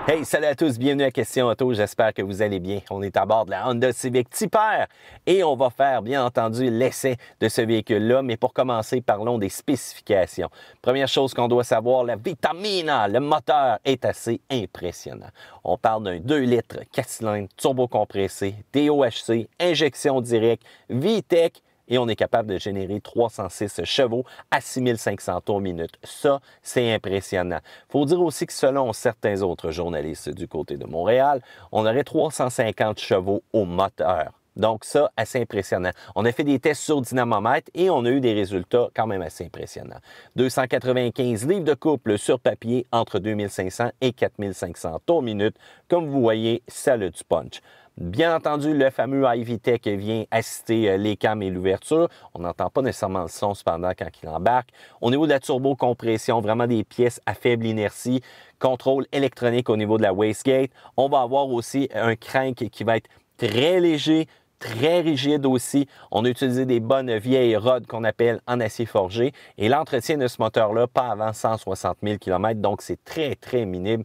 Hey, salut à tous, bienvenue à Question Auto, j'espère que vous allez bien. On est à bord de la Honda Civic Type R et on va faire bien entendu l'essai de ce véhicule-là, mais pour commencer, parlons des spécifications. Première chose qu'on doit savoir, la Vitamina, le moteur est assez impressionnant. On parle d'un 2 litres 4 cylindres turbo-compressé, DOHC, injection directe, VTEC, et on est capable de générer 306 chevaux à 6500 tours minute. Ça, c'est impressionnant. Il faut dire aussi que selon certains autres journalistes du côté de Montréal, on aurait 350 chevaux au moteur. Donc ça, assez impressionnant. On a fait des tests sur dynamomètre et on a eu des résultats quand même assez impressionnants. 295 livres de couple sur papier entre 2500 et 4500 tours minute. Comme vous voyez, ça a du punch. Bien entendu, le fameux iVTEC vient assister les cams et l'ouverture. On n'entend pas nécessairement le son cependant quand il embarque. Au niveau de la turbo-compression, vraiment des pièces à faible inertie. Contrôle électronique au niveau de la wastegate. On va avoir aussi un crank qui va être très léger, très rigide aussi. On a utilisé des bonnes vieilles rods qu'on appelle en acier forgé. Et l'entretien de ce moteur-là, pas avant 160 000 km, donc c'est très, très minime.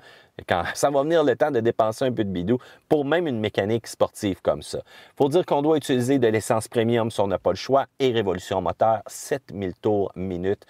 Quand ça va venir le temps de dépenser un peu de bidou pour même une mécanique sportive comme ça. Il faut dire qu'on doit utiliser de l'essence premium si on n'a pas le choix et révolution moteur, 7000 tours minute.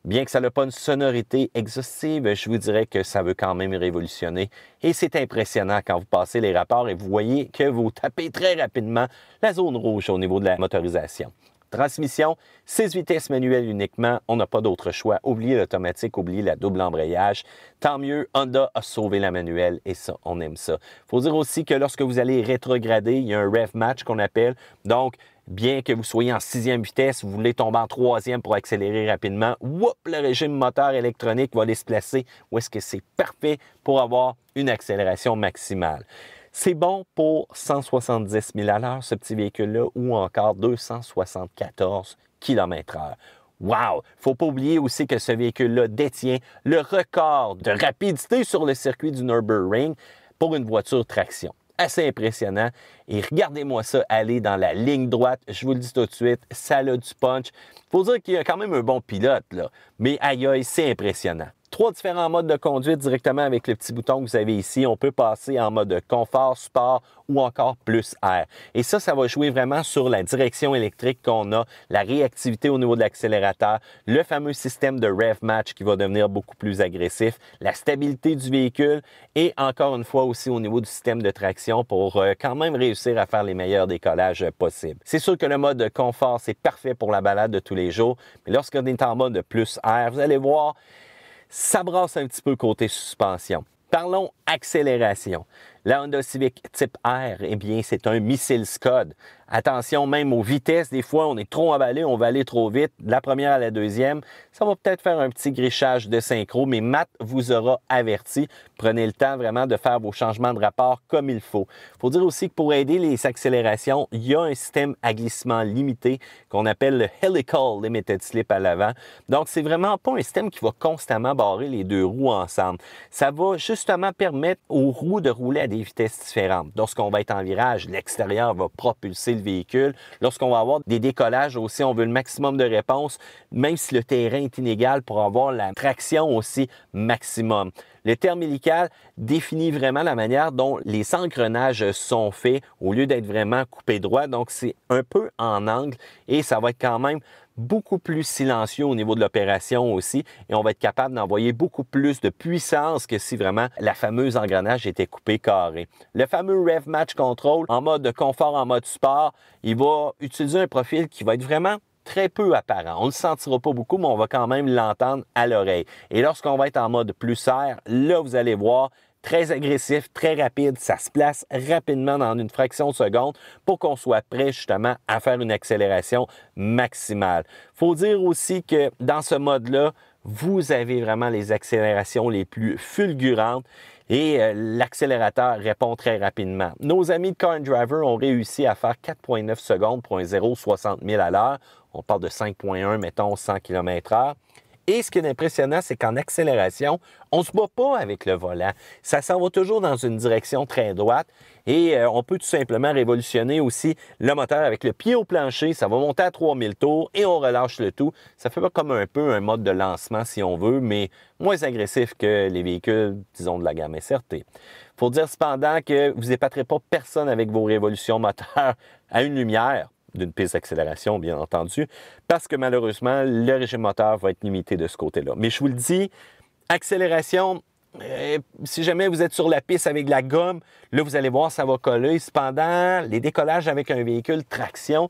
Bien que ça n'a pas une sonorité exhaustive, je vous dirais que ça veut quand même révolutionner. Et c'est impressionnant quand vous passez les rapports et vous voyez que vous tapez très rapidement la zone rouge au niveau de la motorisation. Transmission, 6 vitesses manuelles uniquement, on n'a pas d'autre choix. Oubliez l'automatique, oubliez la double embrayage. Tant mieux, Honda a sauvé la manuelle et ça, on aime ça. Il faut dire aussi que lorsque vous allez rétrograder, il y a un rev match qu'on appelle. Donc, bien que vous soyez en 6e vitesse, vous voulez tomber en 3e pour accélérer rapidement, whoop, le régime moteur électronique va aller se placer où est-ce que c'est parfait pour avoir une accélération maximale. C'est bon pour 170 000 à l'heure, ce petit véhicule-là, ou encore 274 km/h. Wow! Il ne faut pas oublier aussi que ce véhicule-là détient le record de rapidité sur le circuit du Nürburgring pour une voiture traction. Assez impressionnant. Et regardez-moi ça aller dans la ligne droite. Je vous le dis tout de suite, ça a du punch. Il faut dire qu'il y a quand même un bon pilote, là. Mais aïe aïe, c'est impressionnant. 3 différents modes de conduite directement avec le petit bouton que vous avez ici. On peut passer en mode confort, sport ou encore plus air. Et ça va jouer vraiment sur la direction électrique qu'on a, la réactivité au niveau de l'accélérateur, le fameux système de rev match qui va devenir beaucoup plus agressif, la stabilité du véhicule et encore une fois aussi au niveau du système de traction pour quand même réussir à faire les meilleurs décollages possibles. C'est sûr que le mode confort, c'est parfait pour la balade de tous les jours, mais lorsqu'on est en mode plus air, vous allez voir, ça brasse un petit peu côté suspension. Parlons accélération. La Honda Civic Type R, eh bien, c'est un missile Scud. Attention même aux vitesses. Des fois, on est trop emballé, on va aller trop vite. De la première à la deuxième, ça va peut-être faire un petit grichage de synchro, mais Matt vous aura averti. Prenez le temps vraiment de faire vos changements de rapport comme il faut. Il faut dire aussi que pour aider les accélérations, il y a un système à glissement limité qu'on appelle le Helical Limited Slip à l'avant. Donc, c'est vraiment pas un système qui va constamment barrer les deux roues ensemble. Ça va justement permettre aux roues de rouler à des vitesses différentes. Lorsqu'on va être en virage, l'extérieur va propulser le véhicule. Lorsqu'on va avoir des décollages aussi, on veut le maximum de réponse, même si le terrain est inégal pour avoir la traction aussi maximum. Le terme hélical définit vraiment la manière dont les engrenages sont faits au lieu d'être vraiment coupés droit. Donc, c'est un peu en angle et ça va être quand même beaucoup plus silencieux au niveau de l'opération aussi et on va être capable d'envoyer beaucoup plus de puissance que si vraiment la fameuse engrenage était coupé carré. Le fameux Rev Match Control en mode de confort, en mode sport, il va utiliser un profil qui va être vraiment très peu apparent. On ne le sentira pas beaucoup, mais on va quand même l'entendre à l'oreille. Et lorsqu'on va être en mode plus air, là, vous allez voir, très agressif, très rapide, ça se place rapidement dans une fraction de seconde pour qu'on soit prêt justement à faire une accélération maximale. Il faut dire aussi que dans ce mode-là, vous avez vraiment les accélérations les plus fulgurantes et l'accélérateur répond très rapidement. Nos amis de Car and Driver ont réussi à faire 4,9 secondes pour un 0,60 000 à l'heure. On parle de 5,1, mettons, 100 km/h. Et ce qui est impressionnant, c'est qu'en accélération, on ne se bat pas avec le volant. Ça s'en va toujours dans une direction très droite et on peut tout simplement révolutionner aussi le moteur avec le pied au plancher. Ça va monter à 3000 tours et on relâche le tout. Ça fait comme un peu un mode de lancement si on veut, mais moins agressif que les véhicules, disons, de la gamme SRT. Il faut dire cependant que vous n'épaterez pas personne avec vos révolutions moteurs à une lumière d'une piste d'accélération, bien entendu, parce que malheureusement, le régime moteur va être limité de ce côté-là. Mais je vous le dis, accélération, si jamais vous êtes sur la piste avec de la gomme, là, vous allez voir, ça va coller. Cependant, les décollages avec un véhicule traction,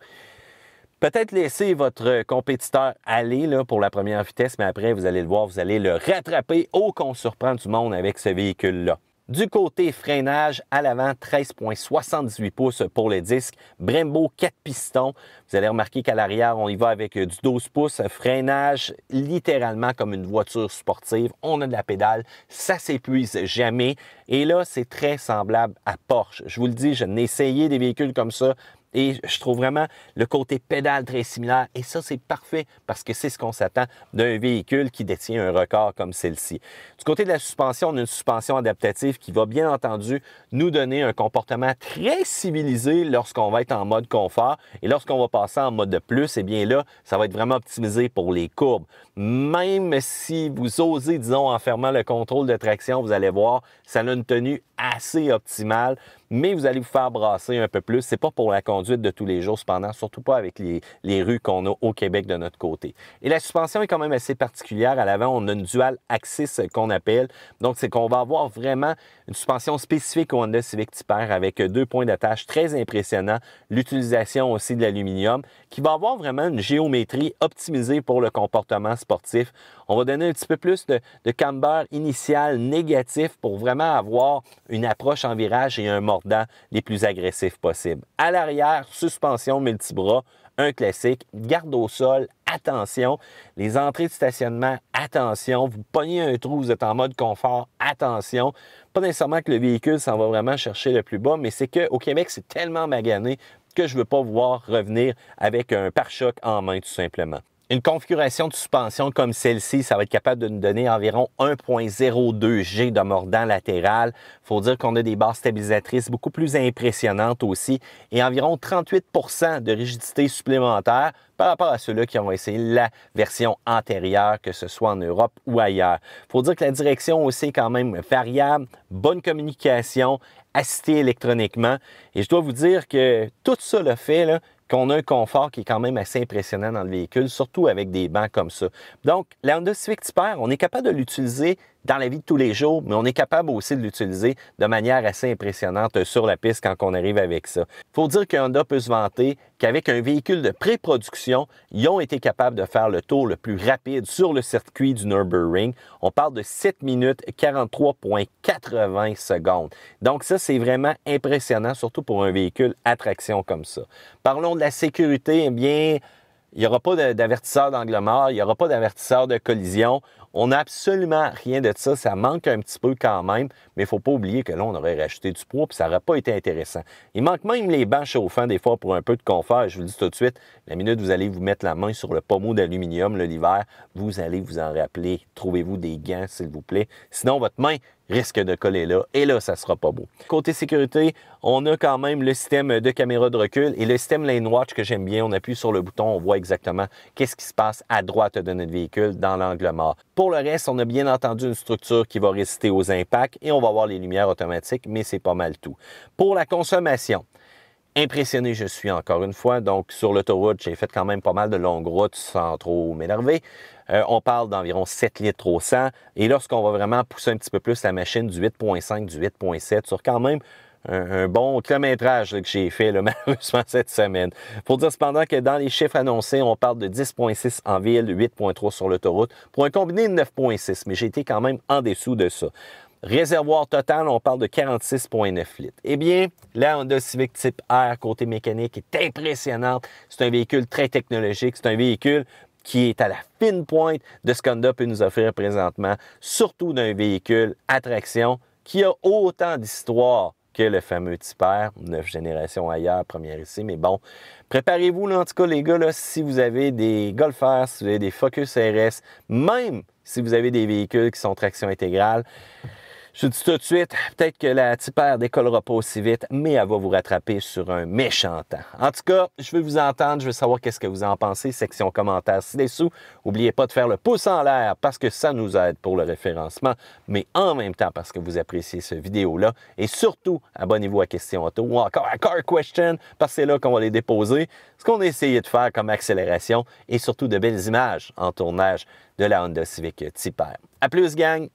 peut-être laisser votre compétiteur aller là, pour la première vitesse, mais après, vous allez le voir, vous allez le rattraper. Oh, qu'on surprend du monde avec ce véhicule-là. Du côté freinage, à l'avant, 13,78 pouces pour le disque. Brembo 4 pistons. Vous allez remarquer qu'à l'arrière, on y va avec du 12 pouces. Freinage littéralement comme une voiture sportive. On a de la pédale. Ça s'épuise jamais. Et là, c'est très semblable à Porsche. Je vous le dis, je n'ai essayé des véhicules comme ça. Et je trouve vraiment le côté pédale très similaire. Et ça, c'est parfait parce que c'est ce qu'on s'attend d'un véhicule qui détient un record comme celle-ci. Du côté de la suspension, on a une suspension adaptative qui va bien entendu nous donner un comportement très civilisé lorsqu'on va être en mode confort. Et lorsqu'on va passer en mode de plus, eh bien là, ça va être vraiment optimisé pour les courbes. Même si vous osez, disons, en fermant le contrôle de traction, vous allez voir, ça a une tenue assez optimale, mais vous allez vous faire brasser un peu plus. C'est pas pour la conduite de tous les jours, cependant, surtout pas avec les rues qu'on a au Québec de notre côté. Et la suspension est quand même assez particulière. À l'avant, on a une dual axis qu'on appelle. Donc, c'est qu'on va avoir vraiment une suspension spécifique au Honda Civic Type R avec 2 points d'attache très impressionnants. L'utilisation aussi de l'aluminium qui va avoir vraiment une géométrie optimisée pour le comportement sportif. On va donner un petit peu plus de camber initial négatif pour vraiment avoir une approche en virage et un mordant les plus agressifs possibles. À l'arrière, suspension multibras, un classique, garde au sol, attention, les entrées de stationnement, attention, vous pognez un trou, vous êtes en mode confort, attention. Pas nécessairement que le véhicule s'en va vraiment chercher le plus bas, mais c'est qu'au Québec, c'est tellement magané que je ne veux pas vous voir revenir avec un pare-choc en main tout simplement. Une configuration de suspension comme celle-ci, ça va être capable de nous donner environ 1,02 G de mordant latéral. Il faut dire qu'on a des barres stabilisatrices beaucoup plus impressionnantes aussi et environ 38 % de rigidité supplémentaire par rapport à ceux-là qui ont essayé la version antérieure, que ce soit en Europe ou ailleurs. Il faut dire que la direction aussi est quand même variable, bonne communication, assistée électroniquement. Et je dois vous dire que tout ça le fait, là, qu'on a un confort qui est quand même assez impressionnant dans le véhicule, surtout avec des bancs comme ça. Donc, la Honda Civic Type R, on est capable de l'utiliser dans la vie de tous les jours, mais on est capable aussi de l'utiliser de manière assez impressionnante sur la piste quand on arrive avec ça. Il faut dire que Honda peut se vanter qu'avec un véhicule de pré-production, ils ont été capables de faire le tour le plus rapide sur le circuit du Nürburgring. On parle de 7 minutes 43,80 secondes. Donc ça, c'est vraiment impressionnant, surtout pour un véhicule à traction comme ça. Parlons de la sécurité, eh bien, il n'y aura pas d'avertisseur d'angle mort, il n'y aura pas d'avertisseur de collision. On n'a absolument rien de ça. Ça manque un petit peu quand même, mais il ne faut pas oublier que là, on aurait rajouté du poids et ça n'aurait pas été intéressant. Il manque même les bancs chauffants des fois pour un peu de confort. Je vous le dis tout de suite, la minute où vous allez vous mettre la main sur le pommeau d'aluminium l'hiver, vous allez vous en rappeler. Trouvez-vous des gants, s'il vous plaît. Sinon, votre main risque de coller là, et là, ça ne sera pas beau. Côté sécurité, on a quand même le système de caméra de recul et le système Lane Watch que j'aime bien. On appuie sur le bouton, on voit exactement qu'est-ce qui se passe à droite de notre véhicule dans l'angle mort. Pour le reste, on a bien entendu une structure qui va résister aux impacts et on va avoir les lumières automatiques, mais c'est pas mal tout. Pour la consommation, impressionné je suis encore une fois. Donc, sur l'autoroute, j'ai fait quand même pas mal de longues routes sans trop m'énerver. On parle d'environ 7 litres au 100. Et lorsqu'on va vraiment pousser un petit peu plus la machine du 8,5, du 8,7 sur quand même un bon kilométrage là, que j'ai fait là, malheureusement cette semaine. Il faut dire cependant que dans les chiffres annoncés, on parle de 10,6 en ville, 8,3 sur l'autoroute, pour un combiné de 9,6, mais j'ai été quand même en dessous de ça. Réservoir total, on parle de 46,9 litres. Eh bien, la Honda Civic Type R, côté mécanique, est impressionnante. C'est un véhicule très technologique. C'est un véhicule qui est à la fine pointe de ce qu'Honda peut nous offrir présentement, surtout d'un véhicule à traction qui a autant d'histoire que le fameux Type R, 9 générations ailleurs, première ici, mais bon, préparez-vous là, en tout cas les gars, là, si vous avez des Golf R, si vous avez des Focus RS, même si vous avez des véhicules qui sont traction intégrale, je vous dis tout de suite, peut-être que la Type R décollera pas aussi vite, mais elle va vous rattraper sur un méchant temps. En tout cas, je veux vous entendre, je veux savoir qu'est-ce que vous en pensez. Section commentaires ci-dessous. N'oubliez pas de faire le pouce en l'air parce que ça nous aide pour le référencement, mais en même temps parce que vous appréciez cette vidéo-là. Et surtout, abonnez-vous à Question Auto ou encore à Car Question parce que c'est là qu'on va les déposer. Ce qu'on a essayé de faire comme accélération et surtout de belles images en tournage de la Honda Civic Type R. À plus, gang!